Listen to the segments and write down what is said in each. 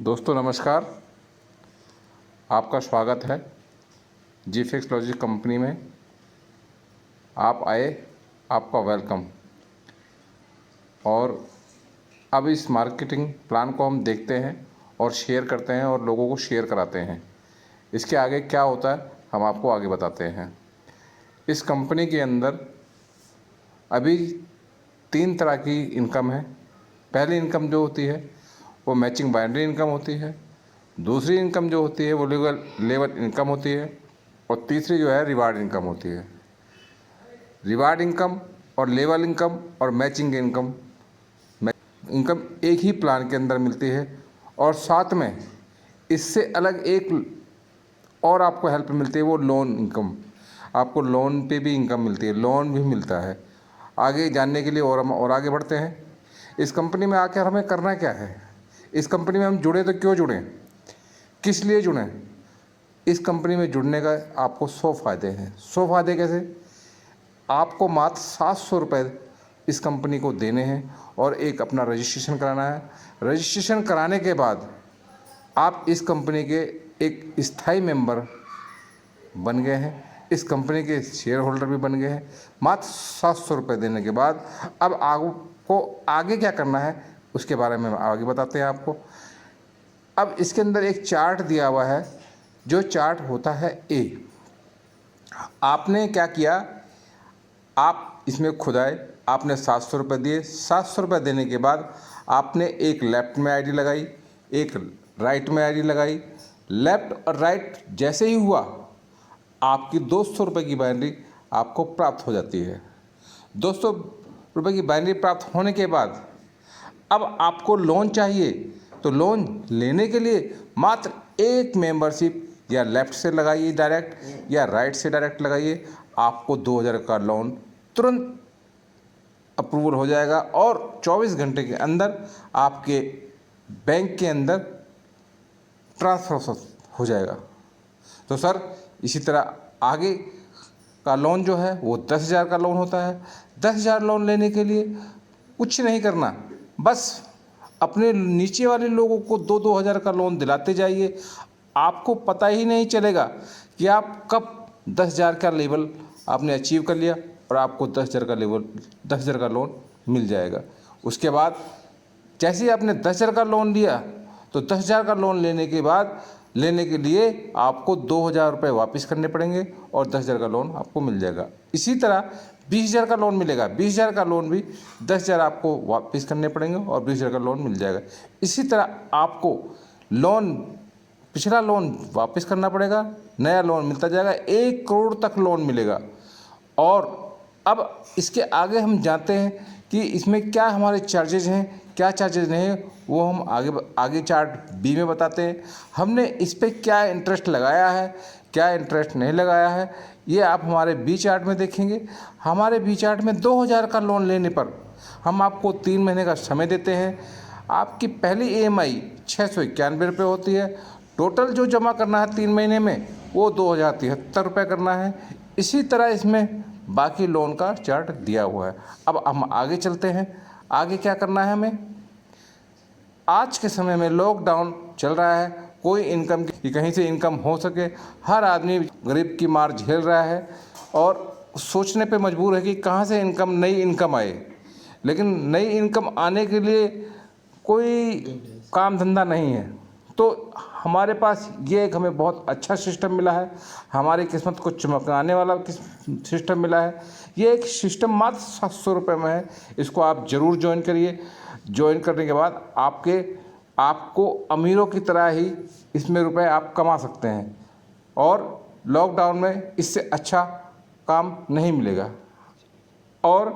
दोस्तों नमस्कार। आपका स्वागत है जीफिक्स लॉजिक कंपनी में। आप आए, आपका वेलकम। और अब इस मार्केटिंग प्लान को हम देखते हैं और शेयर करते हैं और लोगों को शेयर कराते हैं। इसके आगे क्या होता है हम आपको आगे बताते हैं। इस कंपनी के अंदर अभी 3 तरह की इनकम है। पहली इनकम जो होती है वो मैचिंग बाइनरी इनकम होती है। दूसरी इनकम जो होती है वो लेवल इनकम होती है। और तीसरी जो है रिवार्ड इनकम होती है। रिवार्ड इनकम और लेवल इनकम और मैचिंग इनकम एक ही प्लान के अंदर मिलती है। और साथ में इससे अलग एक और आपको हेल्प मिलती है, वो लोन इनकम। आपको लोन पे भी इनकम मिलती है, लोन भी मिलता है। आगे जानने के लिए और हम और आगे बढ़ते हैं। इस कंपनी में आकर हमें करना क्या है, इस कंपनी में हम जुड़े तो क्यों जुड़ें, किस लिए जुड़ें। इस कंपनी में जुड़ने का आपको 100 फ़ायदे हैं। 100 फ़ायदे कैसे? आपको मात्र 700 रुपये इस कंपनी को देने हैं और एक अपना रजिस्ट्रेशन कराना है। रजिस्ट्रेशन कराने के बाद आप इस कंपनी के एक स्थायी मेंबर बन गए हैं, इस कंपनी के शेयर होल्डर भी बन गए हैं। मात्र 700 रुपये देने के बाद अब आपको आगे क्या करना है उसके बारे में आगे बताते हैं आपको। अब इसके अंदर एक चार्ट दिया हुआ है, जो चार्ट होता है ए। आपने क्या किया, आप इसमें खुद आए, आपने 700 रुपये दिए। 700 रुपये देने के बाद आपने एक लेफ़्ट में आईडी लगाई, एक राइट में आईडी लगाई। लेफ़्ट और राइट जैसे ही हुआ, आपकी 200 रुपये की बाइनरी आपको प्राप्त हो जाती है। 200 रुपये की बाइनरी प्राप्त होने के बाद अब आपको लोन चाहिए, तो लोन लेने के लिए मात्र एक मेंबरशिप या लेफ़्ट से लगाइए डायरेक्ट या राइट से डायरेक्ट लगाइए। आपको 2000 का लोन तुरंत अप्रूवल हो जाएगा और 24 घंटे के अंदर आपके बैंक के अंदर ट्रांसफ़र हो जाएगा। तो सर इसी तरह आगे का लोन जो है वो 10,000 का लोन होता है। 10,000 लोन लेने के लिए कुछ नहीं करना, बस अपने नीचे वाले लोगों को 2-2 हज़ार का लोन दिलाते जाइए। आपको पता ही नहीं चलेगा कि आप कब 10,000 का लेवल आपने अचीव कर लिया और आपको 10,000 का लोन मिल जाएगा। उसके बाद जैसे ही आपने 10,000 का लोन लिया, तो 10,000 का लोन लेने के लिए आपको 2,000 रुपये वापस करने पड़ेंगे और 10,000 का लोन आपको मिल जाएगा। इसी तरह 20,000 का लोन मिलेगा, 20,000 का लोन भी 10,000 आपको वापस करने पड़ेंगे और 20,000 का लोन मिल जाएगा। इसी तरह आपको पिछला लोन वापस करना पड़ेगा, नया लोन मिलता जाएगा, 1 करोड़ तक लोन मिलेगा। और अब इसके आगे हम जानते हैं कि इसमें क्या हमारे चार्जेज हैं, क्या चार्जेज नहीं है, वो हम आगे चार्ट बी में बताते हैं। हमने इस पर क्या इंटरेस्ट लगाया है, क्या इंटरेस्ट नहीं लगाया है, ये आप हमारे बी चार्ट में देखेंगे। हमारे बी चार्ट में 2,000 का लोन लेने पर हम आपको 3 महीने का समय देते हैं। आपकी पहली EMI 691 रुपये होती है। टोटल जो जमा करना है 3 महीने में वो 2,073 रुपये करना है। इसी तरह इसमें बाकी लोन का चार्ट दिया हुआ है। अब हम आगे चलते हैं, आगे क्या करना है हमें। आज के समय में लॉकडाउन चल रहा है, कोई इनकम की कहीं से इनकम हो सके, हर आदमी गरीब की मार झेल रहा है और सोचने पे मजबूर है कि कहाँ से नई इनकम आए। लेकिन नई इनकम आने के लिए कोई काम धंधा नहीं है, तो हमारे पास ये एक हमें बहुत अच्छा सिस्टम मिला है, हमारी किस्मत को चमकाने वाला सिस्टम मिला है। ये एक सिस्टम मात्र 700 रुपये में है, इसको आप ज़रूर ज्वाइन करिए। ज्वाइन करने के बाद आपको अमीरों की तरह ही इसमें रुपए आप कमा सकते हैं और लॉकडाउन में इससे अच्छा काम नहीं मिलेगा। और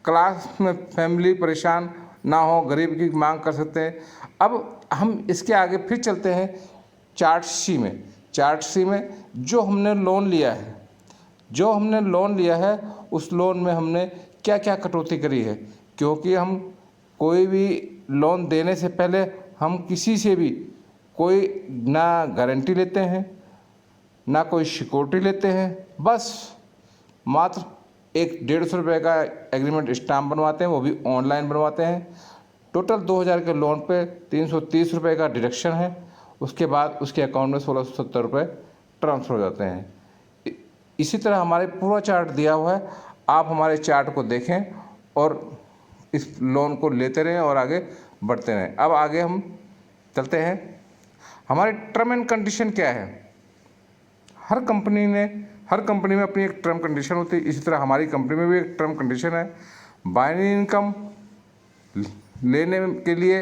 क्लास में फैमिली परेशान ना हो, गरीब की मांग कर सकते हैं। अब हम इसके आगे फिर चलते हैं चार्ट सी में। चार्ट सी में जो हमने लोन लिया है उस लोन में हमने क्या क्या कटौती करी है, क्योंकि हम कोई भी लोन देने से पहले हम किसी से भी कोई ना गारंटी लेते हैं ना कोई सिक्योरिटी लेते हैं, बस मात्र एक 150 रुपये का एग्रीमेंट स्टाम्प बनवाते हैं, वो भी ऑनलाइन बनवाते हैं। टोटल 2000 के लोन पे 330 रुपये का डिडक्शन है। उसके बाद उसके अकाउंट में 1670 रुपये ट्रांसफ़र हो जाते हैं। इसी तरह हमारे पूरा चार्ट दिया हुआ है, आप हमारे चार्ट को देखें और इस लोन को लेते रहें और आगे बढ़ते रहें। अब आगे हम चलते हैं, हमारे टर्म एंड कंडीशन क्या है। हर कंपनी में अपनी एक टर्म कंडीशन होती है, इसी तरह हमारी कंपनी में भी एक टर्म कंडीशन है। बाइनरी इनकम लेने के लिए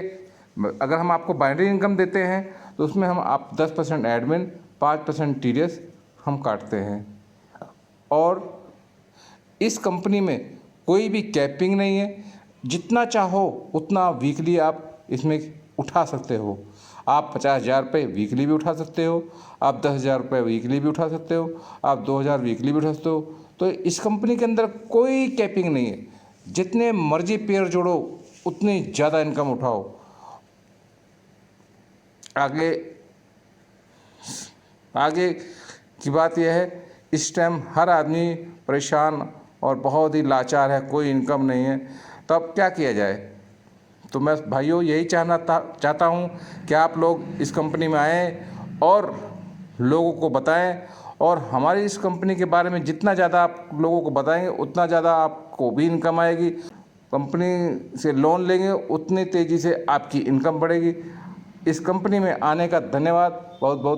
अगर हम आपको बाइनरी इनकम देते हैं तो उसमें हम आप 10% एडमिन, 5% टीडीएस हम काटते हैं। और इस कंपनी में कोई भी कैपिंग नहीं है, जितना चाहो उतना वीकली आप इसमें उठा सकते हो। आप 50,000 रुपये वीकली भी उठा सकते हो, आप 10,000 रुपये वीकली भी उठा सकते हो, आप 2,000 वीकली भी उठा सकते हो। तो इस कंपनी के अंदर कोई कैपिंग नहीं है, जितने मर्जी पेयर जोड़ो उतनी ज़्यादा इनकम उठाओ। आगे की बात यह है, इस टाइम हर आदमी परेशान और बहुत ही लाचार है, कोई इनकम नहीं है, तो अब क्या किया जाए। तो मैं भाइयों यही चाहता हूँ कि आप लोग इस कंपनी में आएँ और लोगों को बताएं, और हमारी इस कंपनी के बारे में जितना ज़्यादा आप लोगों को बताएंगे उतना ज़्यादा आपको भी इनकम आएगी। कंपनी से लोन लेंगे उतनी तेज़ी से आपकी इनकम बढ़ेगी। इस कंपनी में आने का धन्यवाद, बहुत बहुत।